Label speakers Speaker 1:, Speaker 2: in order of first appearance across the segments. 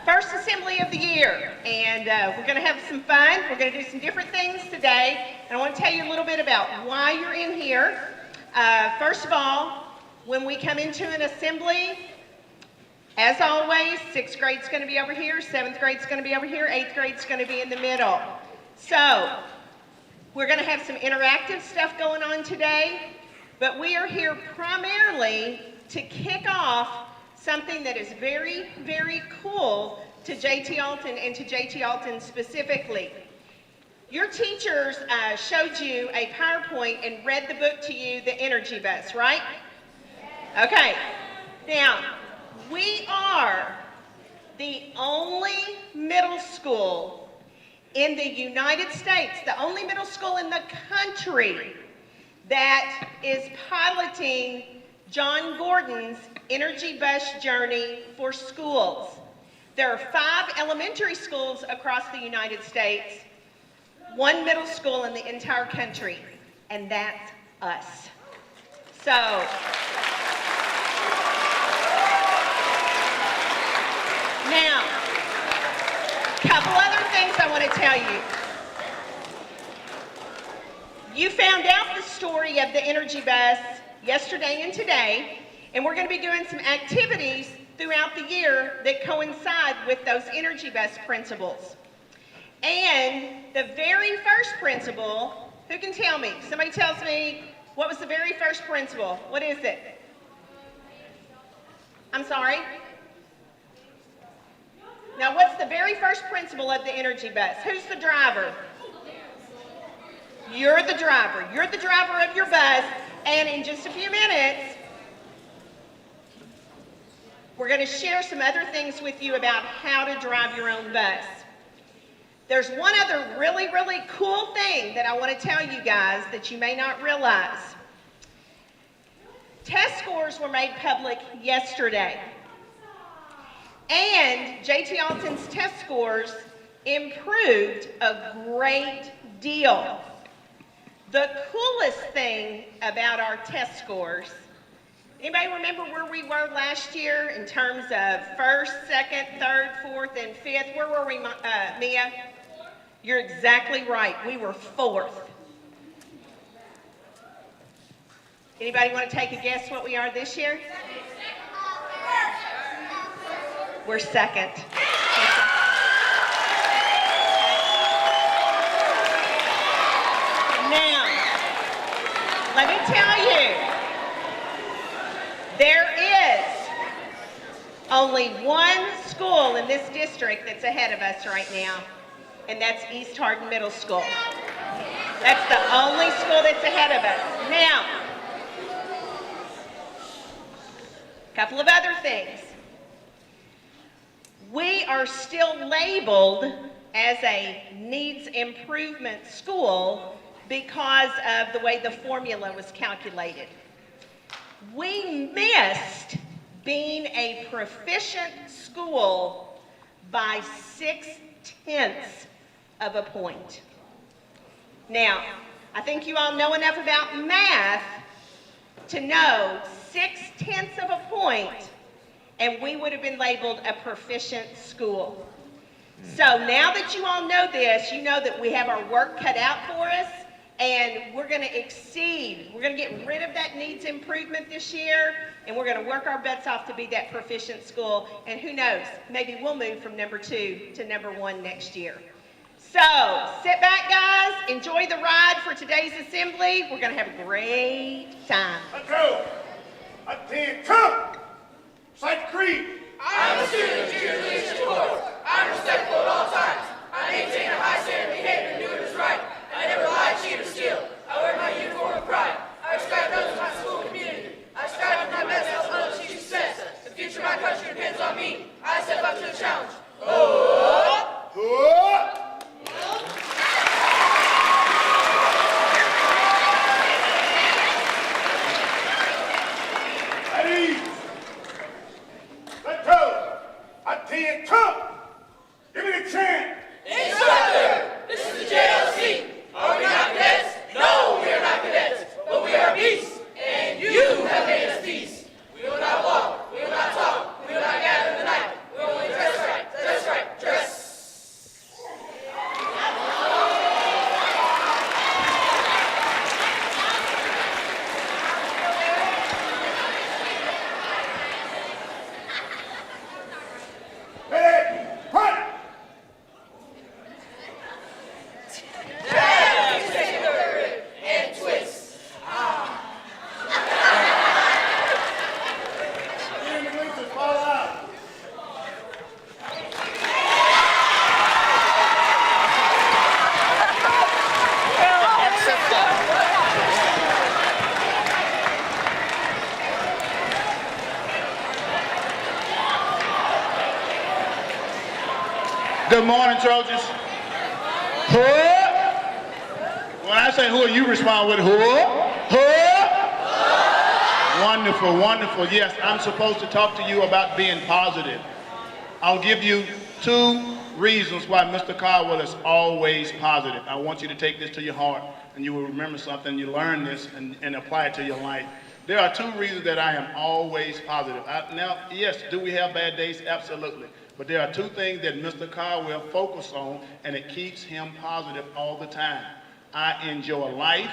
Speaker 1: first assembly of the year, and we're going to have some fun. We're going to do some different things today, and I want to tell you a little bit about why you're in here. First of all, when we come into an assembly, as always, 6th grade's going to be over here, 7th grade's going to be over here, 8th grade's going to be in the middle. So, we're going to have some interactive stuff going on today, but we are here primarily to kick off something that is very, very cool to JT Alton and to JT Alton specifically. Your teachers showed you a PowerPoint and read the book to you, The Energy Bus, right? Okay. Now, we are the only middle school in the United States, the only middle school in the country that is piloting John Gordon's Energy Bus Journey for schools. There are 5 elementary schools across the United States, 1 middle school in the entire country, and that's us. So, now, a couple other things I want to tell you. You found out the story of the Energy Bus yesterday and today, and we're going to be doing some activities throughout the year that coincide with those Energy Bus principles. And the very first principle, who can tell me? Somebody tells me, what was the very first principle? What is it? I'm sorry? Now, what's the very first principle of the Energy Bus? Who's the driver? You're the driver. You're the driver of your bus, and in just a few minutes, we're going to share some other things with you about how to drive your own bus. There's one other really, really cool thing that I want to tell you guys that you may not realize. Test scores were made public yesterday. And JT Alton's test scores improved a great deal. The coolest thing about our test scores, anybody remember where we were last year in terms of first, second, third, fourth, and fifth? Where were we, Mia? You're exactly right. We were 4th. Anybody want to take a guess what we are this year? We're 2nd. Now, let me tell you, there is only one school in this district that's ahead of us right now, and that's East Hardin Middle School. That's the only school that's ahead of us. Now, a couple of other things. We are still labeled as a needs improvement school because of the way the formula was calculated. We missed being a proficient school by 0.6 of a point. Now, I think you all know enough about math to know 0.6 of a point, and we would have been labeled a proficient school. So now that you all know this, you know that we have our work cut out for us, and we're going to exceed. We're going to get rid of that needs improvement this year, and we're going to work our butts off to be that proficient school. And who knows, maybe we'll move from number 2 to number 1 next year. So sit back, guys. Enjoy the ride for today's assembly. We're going to have a great time.
Speaker 2: Let's go. Attention. Cite the creed.
Speaker 3: I am a student of Jesus Leadership Course. I am respectful at all times. I maintain a high standard of behavior and do what is right. I never lie, cheat, or steal. I wear my uniform with pride. I respect others in my school and community. I strive for my best to help others achieve success. The future of my country depends on me. I step up to the challenge.
Speaker 2: At ease.
Speaker 4: Good morning, Trojans. Who? When I say who, you respond with who? Who? Wonderful, wonderful. Yes, I'm supposed to talk to you about being positive. I'll give you 2 reasons why Mr. Caldwell is always positive. I want you to take this to your heart, and you will remember something. You learn this and apply it to your life. There are 2 reasons that I am always positive. Now, yes, do we have bad days? Absolutely. But there are 2 things that Mr. Caldwell focuses on, and it keeps him positive all the time. I enjoy life,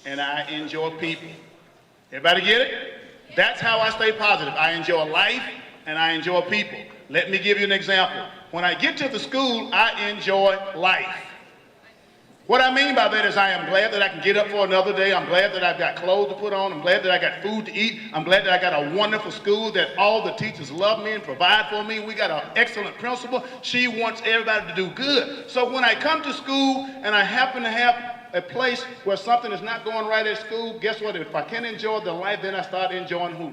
Speaker 4: and I enjoy people. Everybody get it? That's how I stay positive. I enjoy life, and I enjoy people. Let me give you an example. When I get to the school, I enjoy life. What I mean by that is I am glad that I can get up for another day. I'm glad that I've got clothes to put on. I'm glad that I got food to eat. I'm glad that I got a wonderful school, that all the teachers love me and provide for me. We got an excellent principal. She wants everybody to do good. So when I come to school and I happen to have a place where something is not going right at school, guess what? If I can enjoy the life, then I start enjoying who?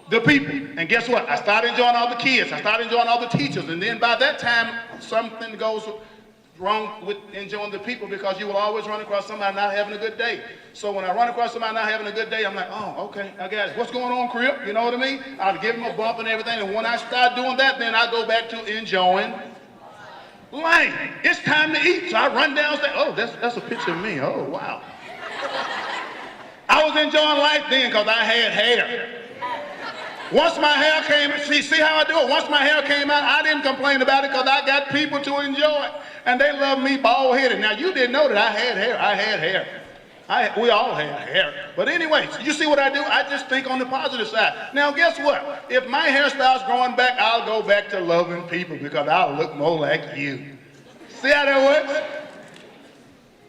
Speaker 4: The people. And guess what? I start enjoying all the kids. I start enjoying all the teachers. And then by that time, something goes wrong with enjoying the people, because you will always run across somebody not having a good day. So when I run across somebody not having a good day, I'm like, oh, okay, I got it. What's going on, Crip? You know what I mean? I'll give him a bump and everything. And when I start doing that, then I go back to enjoying life. It's time to eat. So I run downstairs. Oh, that's a picture of me. Oh, wow. I was enjoying life then because I had hair. Once my hair came, see how I do it? Once my hair came out, I didn't complain about it because I got people to enjoy it. And they love me bald-headed. Now, you didn't know that I had hair. I had hair. We all had hair. But anyway, you see what I do? I just think on the positive side. Now, guess what? If my hair starts growing back, I'll go back to loving people because I'll look more like you. See how that works?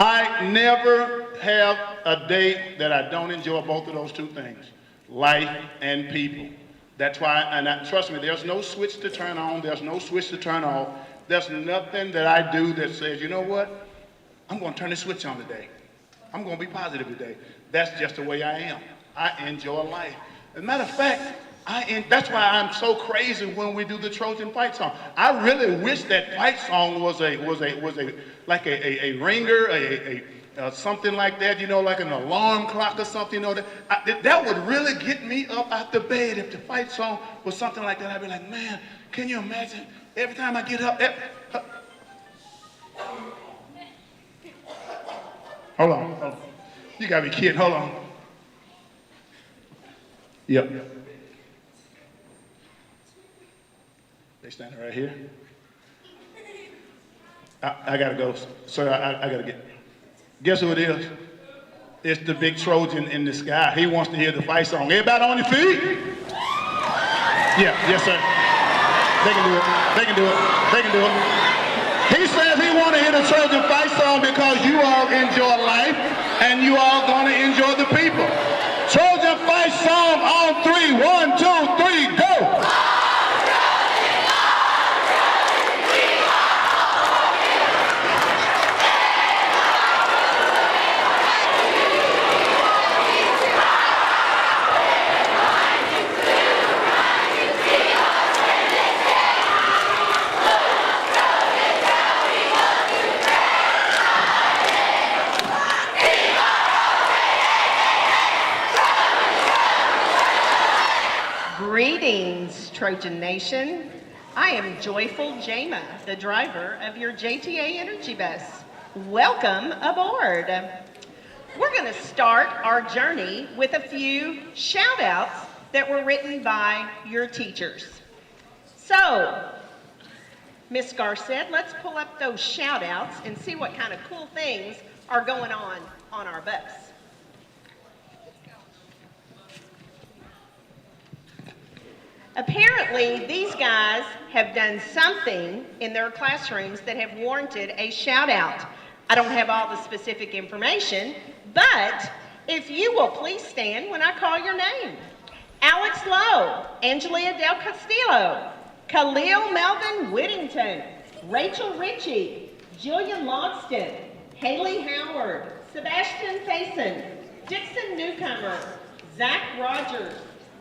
Speaker 4: I never have a day that I don't enjoy both of those 2 things, life and people. That's why, and trust me, there's no switch to turn on. There's no switch to turn off. There's nothing that I do that says, you know what? I'm going to turn the switch on today. I'm going to be positive today. That's just the way I am. I enjoy life. As a matter of fact, that's why I'm so crazy when we do the Trojan fight song. I really wish that fight song was like a ringer, something like that, you know, like an alarm clock or something, you know, that would really get me up out the bed. If the fight song was something like that, I'd be like, man, can you imagine? Every time I get up, hold on. You gotta be kidding, hold on. Yep. They standing right here. I gotta go, sir, I gotta get. Guess who it is? It's the big Trojan in the sky. He wants to hear the fight song. Everybody on your feet? Yeah, yes, sir. They can do it. They can do it. They can do it. He says he wants to hear the Trojan fight song because you all enjoy life and you all going to enjoy the people. Trojan fight song on 3. 1, 2, 3, go.
Speaker 1: Greetings, Trojan Nation. I am Joyful Jama, the driver of your JTA Energy Bus. Welcome aboard. We're going to start our journey with a few shout-outs that were written by your teachers. So, Miss Garcet, let's pull up those shout-outs and see what kind of cool things are going on our bus. Apparently, these guys have done something in their classrooms that have warranted a shout out. I don't have all the specific information, but if you will please stand when I call your name. Alex Lowe, Angelia Del Castillo, Khalil Melvin Whittington, Rachel Ritchie, Jillian Logston, Haley Howard, Sebastian Faison, Dixon Newcomer, Zach Rogers,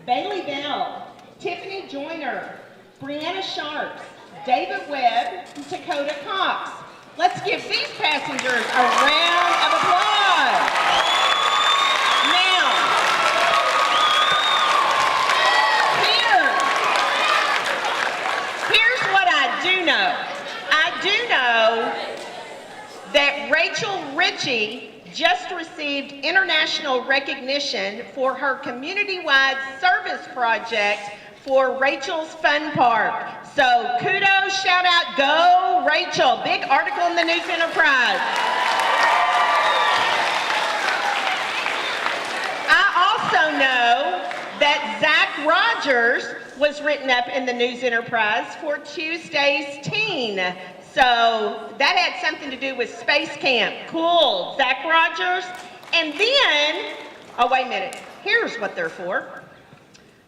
Speaker 1: Bailey Bell, Tiffany Joyner, Brianna Sharps, David Webb, and Dakota Cox. Let's give these passengers a round of applause. Now, here's what I do know. I do know that Rachel Ritchie just received international recognition for her community-wide service project for Rachel's Fun Park. So kudos, shout out, go Rachel. Big article in the News Enterprise. I also know that Zach Rogers was written up in the News Enterprise for Tuesday's Teen. So that had something to do with Space Camp. Cool, Zach Rogers. And then, oh wait a minute, here's what they're for.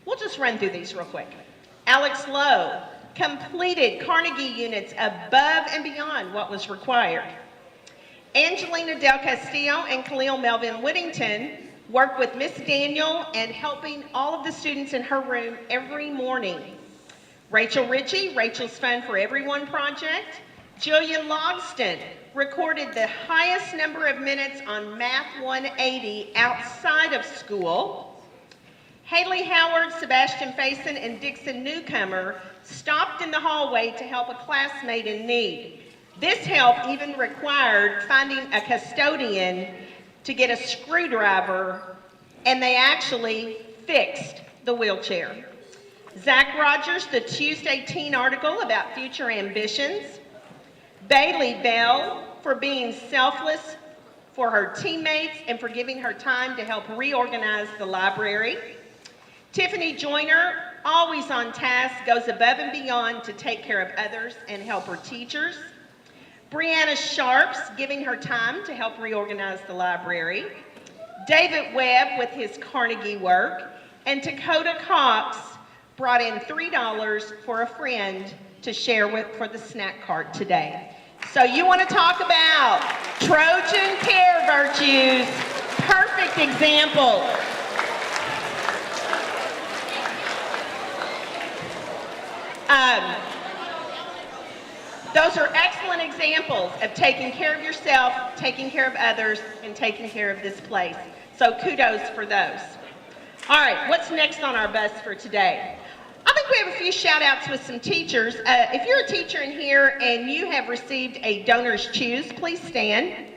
Speaker 1: We'll just run through these real quick. Alex Lowe completed Carnegie units above and beyond what was required. Angelina Del Castillo and Khalil Melvin Whittington worked with Miss Daniel and helping all of the students in her room every morning. Rachel Ritchie, Rachel's Fun for Everyone project. Julia Logston recorded the highest number of minutes on Math 180 outside of school. Haley Howard, Sebastian Faison, and Dixon Newcomer stopped in the hallway to help a classmate in need. This help even required finding a custodian to get a screwdriver, and they actually fixed the wheelchair. Zach Rogers, the Tuesday Teen article about future ambitions. Bailey Bell for being selfless for her teammates and for giving her time to help reorganize the library. Tiffany Joyner, always on task, goes above and beyond to take care of others and help her teachers. Brianna Sharps, giving her time to help reorganize the library. David Webb with his Carnegie work. And Dakota Cox brought in $3 for a friend to share with for the snack cart today. So you want to talk about Trojan care virtues, perfect example. Those are excellent examples of taking care of yourself, taking care of others, and taking care of this place. So kudos for those. All right, what's next on our bus for today? I think we have a few shout outs with some teachers. If you're a teacher in here and you have received a Donor's Choose, please stand.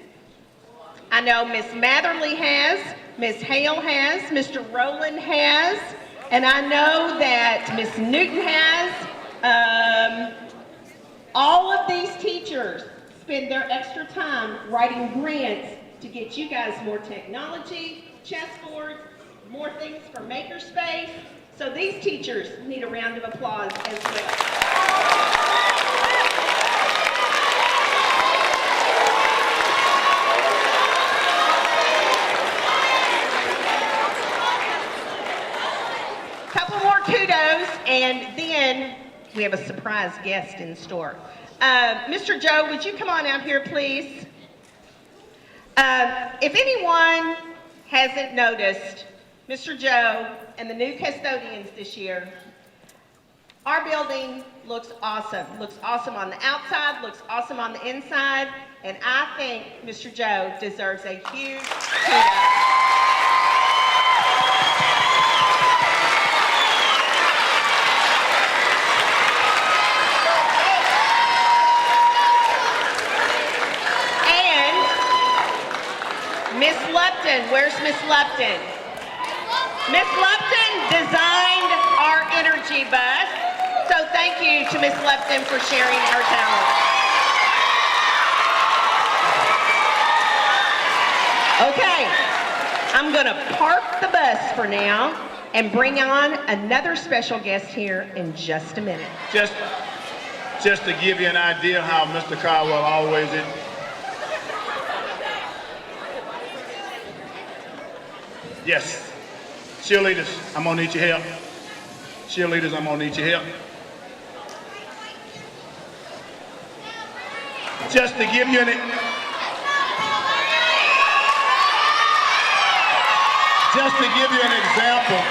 Speaker 1: I know Miss Matherly has, Miss Hale has, Mr. Rowland has, and I know that Miss Newton has. All of these teachers spend their extra time writing grants to get you guys more technology, chessboards, more things for makerspace. So these teachers need a round of applause as well. Couple more kudos, and then we have a surprise guest in store. Mr. Joe, would you come on out here, please? If anyone hasn't noticed, Mr. Joe and the new custodians this year, our building looks awesome. Looks awesome on the outside, looks awesome on the inside, and I think Mr. Joe deserves a huge kudos. Miss Lupton, where's Miss Lupton? Miss Lupton designed our energy bus, so thank you to Miss Lupton for sharing her talent. Okay, I'm gonna park the bus for now and bring on another special guest here in just a minute.
Speaker 4: Just to give you an idea how Mr. Caldwell always is. Yes, cheerleaders, I'm gonna need your help. Cheerleaders, I'm gonna need your help. Just to give you an example.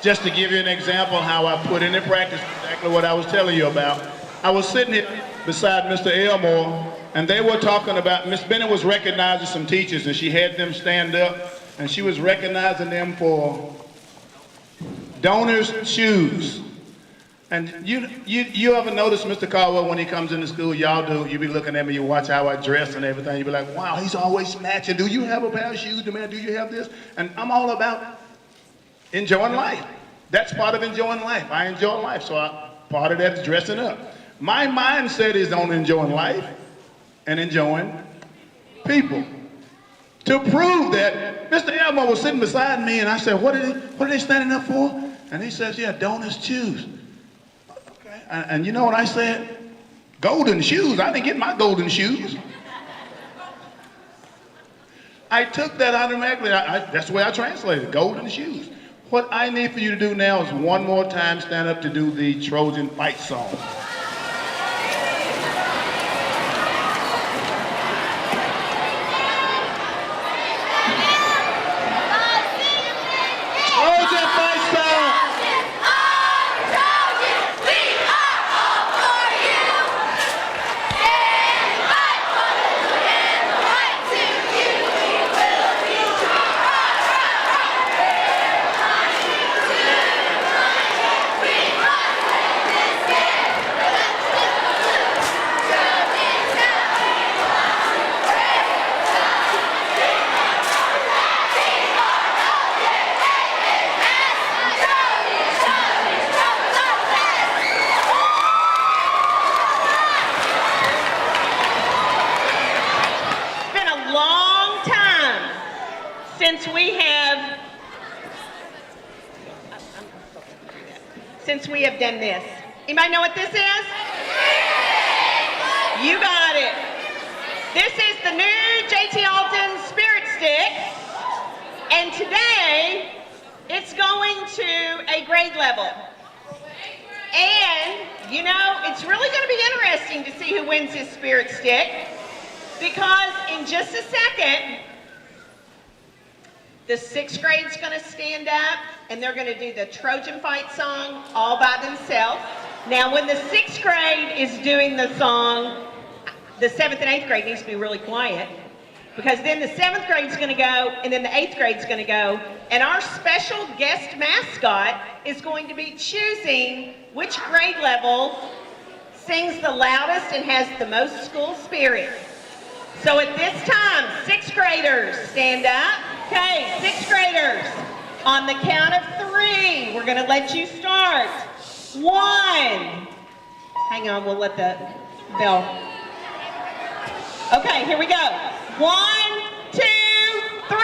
Speaker 4: just to give you an example how I put into practice exactly what I was telling you about. I was sitting here beside Mr. Elmore, and they were talking about, Miss Bennett was recognizing some teachers, and she had them stand up, and she was recognizing them for donors' shoes. And you ever notice Mr. Caldwell when he comes into school? Y'all do. You be looking at me, you watch how I dress and everything. You be like, wow, he's always matching. Do you have a pair of shoes? Man, do you have this? And I'm all about enjoying life. That's part of enjoying life. I enjoy life, so part of that is dressing up. My mindset is on enjoying life and enjoying people. To prove that, Mr. Elmore was sitting beside me, and I said, what are they standing up for? And he says, yeah, donors choose. Okay. And you know what I said? Golden shoes. I didn't get my golden shoes. I took that automatically. That's the way I translated, golden shoes. What I need for you to do now is one more time stand up to do the Trojan fight song. Trojan fight song.
Speaker 1: Since we have done this. Anybody know what this is? You got it. This is the new JT Alton Spirit Stick. And today, it's going to a grade level. And, you know, it's really going to be interesting to see who wins this Spirit Stick. Because in just a second, the 6th grade's going to stand up and they're going to do the Trojan fight song all by themselves. Now, when the 6th grade is doing the song, the 7th and 8th grade needs to be really quiet, because then the 7th grade's going to go and then the 8th grade's going to go, and our special guest mascot is going to be choosing which grade level sings the loudest and has the most school spirit. So at this time, 6th graders, stand up. Okay, 6th graders, on the count of 3, we're going to let you start. 1. Hang on, we'll let the bell. Okay, here we go. 1, 2, 3.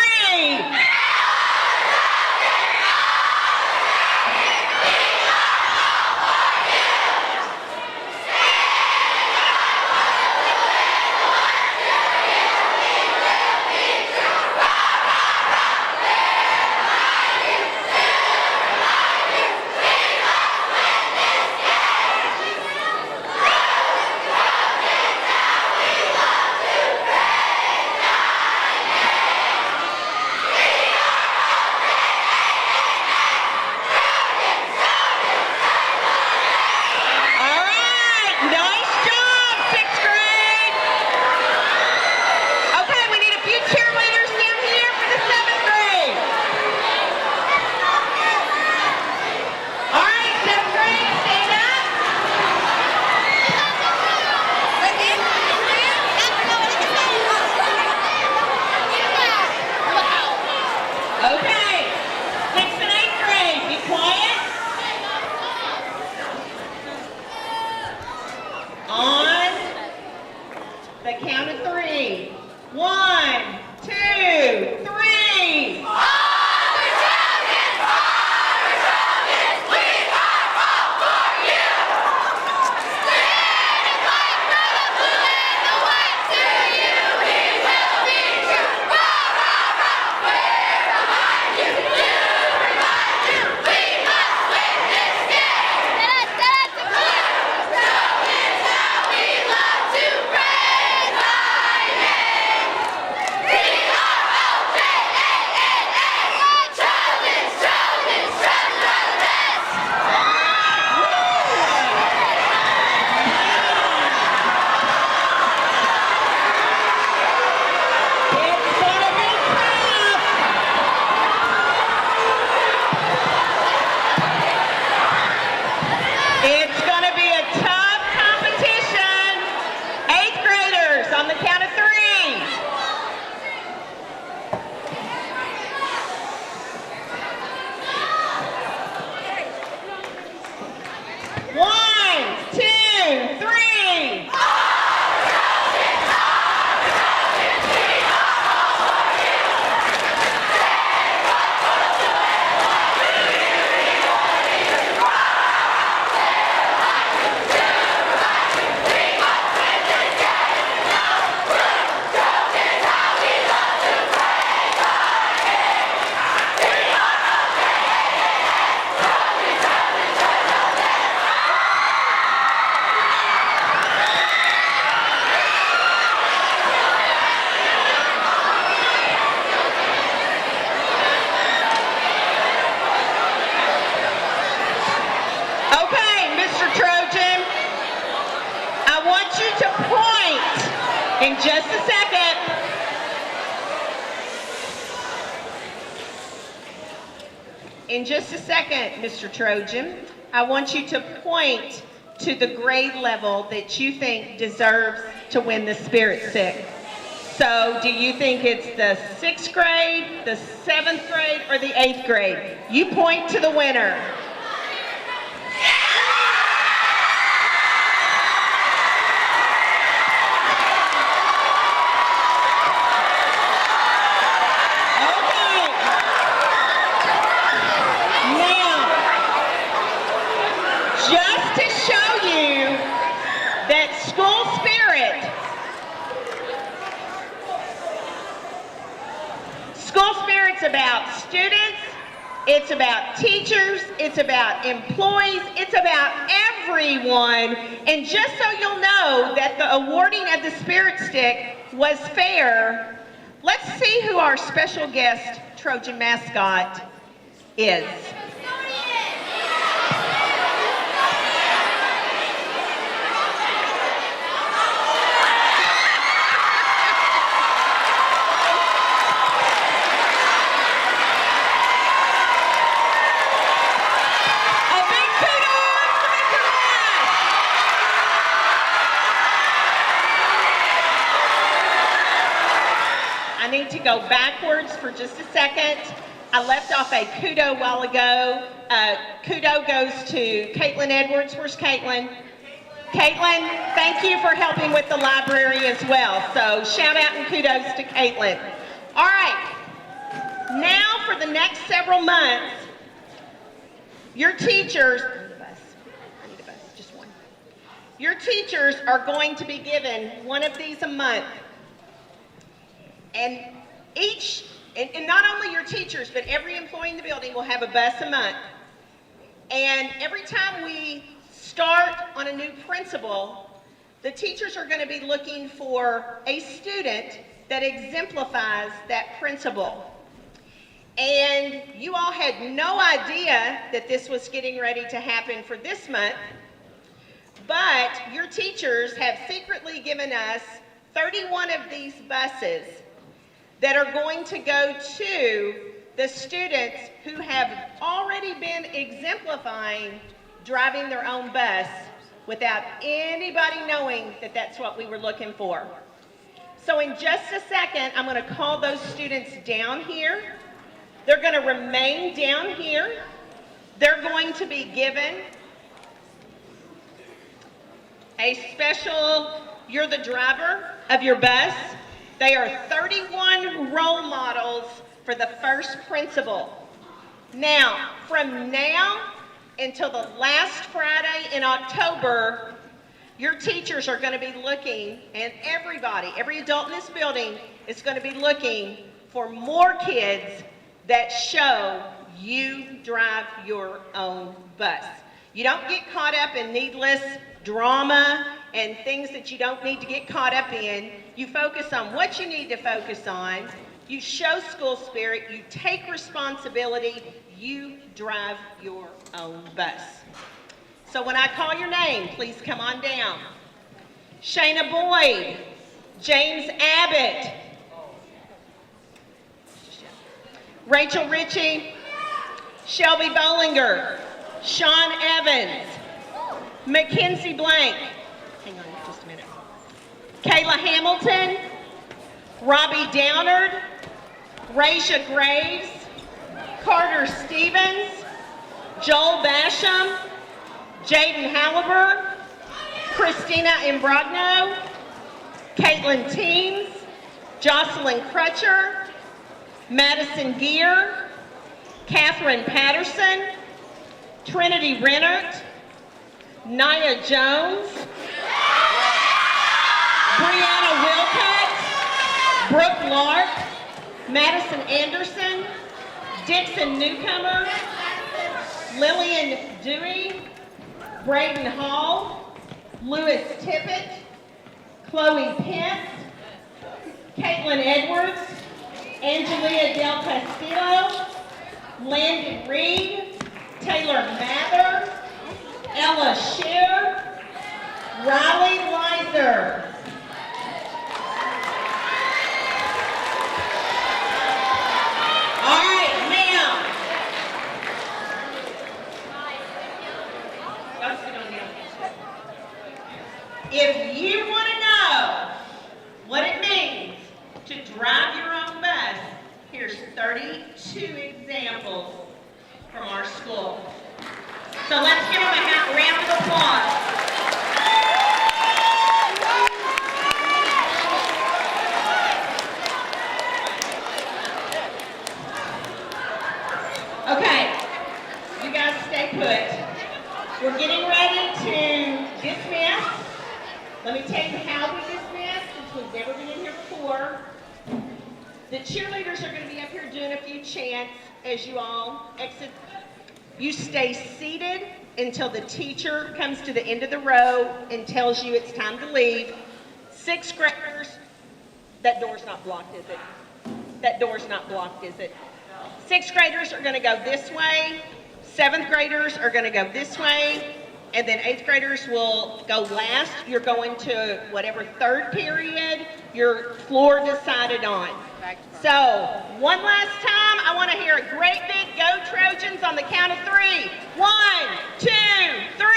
Speaker 1: In just a second. In just a second, Mr. Trojan, I want you to point to the grade level that you think deserves to win the Spirit Stick. So do you think it's the 6th grade, the 7th grade, or the 8th grade? You point to the winner. Just to show you that school spirit's about students, it's about teachers, it's about employees, it's about everyone. And just so you'll know that the awarding of the Spirit Stick was fair, let's see who our special guest Trojan mascot is. I need to go backwards for just a second. I left off a kudo a while ago. Kudo goes to Caitlin Edwards. Where's Caitlin? Caitlin, thank you for helping with the library as well. So shout out and kudos to Caitlin. All right, now for the next several months, your teachers, I need a bus, just one. Your teachers are going to be given one of these a month. And not only your teachers, but every employee in the building will have a bus a month. And every time we start on a new principal, the teachers are going to be looking for a student that exemplifies that principal. And you all had no idea that this was getting ready to happen for this month, but your teachers have secretly given us 31 of these buses that are going to go to the students who have already been exemplifying driving their own bus without anybody knowing that that's what we were looking for. So in just a second, I'm going to call those students down here. They're going to remain down here. They're going to be given a special, you're the driver of your bus. They are 31 role models for the first principal. Now, from now until the last Friday in October, your teachers are going to be looking, and everybody, every adult in this building is going to be looking for more kids that show you drive your own bus. You don't get caught up in needless drama and things that you don't need to get caught up in. You focus on what you need to focus on. You show school spirit. You take responsibility. You drive your own bus. So when I call your name, please come on down. Shayna Boyd, James Abbott, Rachel Ritchie, Shelby Bollinger, Sean Evans, Mackenzie Blank, hang on just a minute, Kayla Hamilton, Robbie Downard, Raisha Graves, Carter Stevens, Joel Basham, Jaden Halliburton, Christina Imbrogno, Caitlin Teams, Jocelyn Crutcher, Madison Gear, Catherine Patterson, Trinity Rennert, Nia Jones, Brianna Wilcott, Brooke Lark, Madison Anderson, Dixon Newcomer, Lillian Dewey, Braden Hall, Lewis Tippett, Chloe Pence, Caitlin Edwards, Angelia Del Castillo, Landon Reed, Taylor Mather, Ella Shear, Riley Leiser. If you want to know what it means to drive your own bus, here's 32 examples from our school. So let's give them a round of applause. Okay, you guys stay put. We're getting ready to dismiss. Let me tell you how we dismiss, since we've never been in here before. The cheerleaders are going to be up here doing a few chants as you all exit. You stay seated until the teacher comes to the end of the row and tells you it's time to leave. Sixth graders, that door's not blocked, is it? That door's not blocked, is it? Sixth graders are going to go this way. Seventh graders are going to go this way. And then eighth graders will go last. You're going to whatever third period your floor decided on. So, one last time, I want to hear a great big Go Trojans on the count of 3. 1, 2, 3.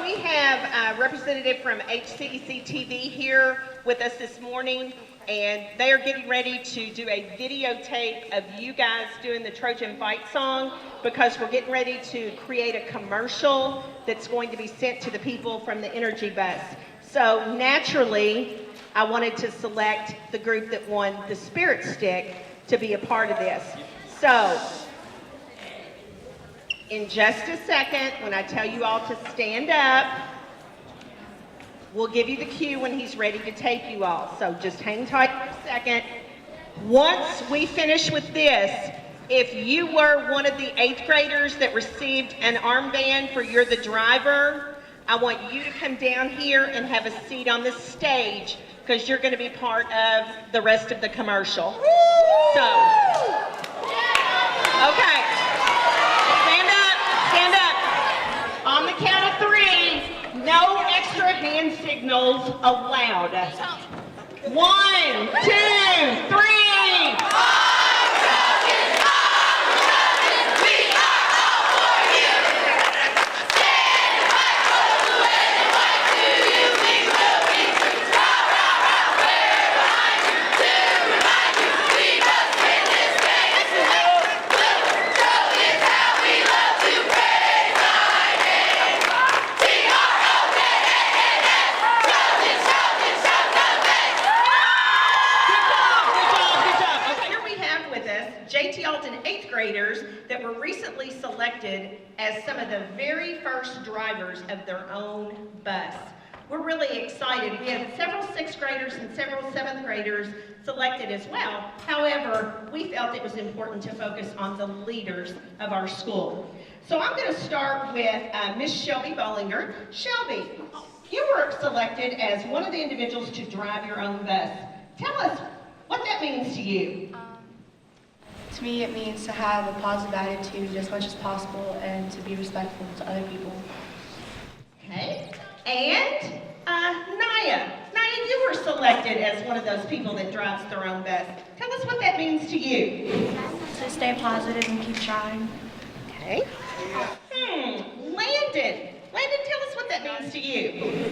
Speaker 1: We have a representative from HCEC-TV here with us this morning, and they are getting ready to do a videotape of you guys doing the Trojan Fight song, because we're getting ready to create a commercial that's going to be sent to the people from the Energy Bus. So naturally, I wanted to select the group that won the Spirit Stick to be a part of this. So, in just a second, when I tell you all to stand up, we'll give you the cue when he's ready to take you all. So just hang tight for a second. Once we finish with this, if you were one of the eighth graders that received an armband for You're the Driver, I want you to come down here and have a seat on the stage, because you're going to be part of the rest of the commercial. So, okay, stand up. On the count of 3, no extra hand signals allowed. 1, 2, 3. Alton 8th graders that were recently selected as some of the very first drivers of their own bus. We're really excited. We have several 6th graders and several 7th graders selected as well. However, we felt it was important to focus on the leaders of our school. So I'm going to start with Miss Shelby Bollinger. Shelby, you were selected as one of the individuals to drive your own bus. Tell us what that means to you.
Speaker 5: To me, it means to have a positive attitude as much as possible and to be respectful to other people.
Speaker 1: Okay. And Naya. Naya, you were selected as one of those people that drives their own bus. Tell us what that means to you.
Speaker 5: To stay positive and keep trying.
Speaker 1: Okay. Landon. Landon, tell us what that means to you.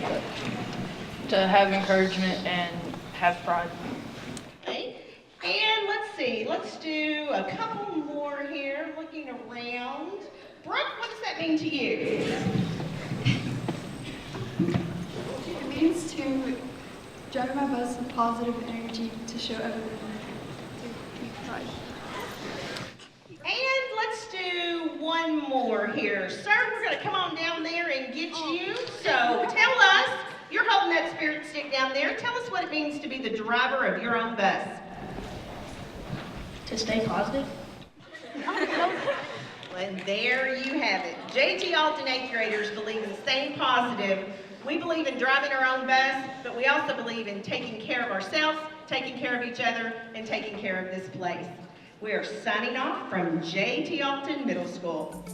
Speaker 6: To have encouragement and have pride.
Speaker 1: Okay. And let's see, let's do a couple more here, looking around. Brooke, what does that mean to you?
Speaker 7: It means to drive my bus with positive energy to show everyone to keep pride.
Speaker 1: And let's do one more here. Sir, we're going to come on down there and get you. So tell us, you're holding that spirit stick down there. Tell us what it means to be the driver of your own bus.
Speaker 5: To stay positive.
Speaker 1: And there you have it. JT Alton 8th graders believe in staying positive. We believe in driving our own bus, but we also believe in taking care of ourselves, taking care of each other, and taking care of this place. We are signing off from JT Alton Middle School.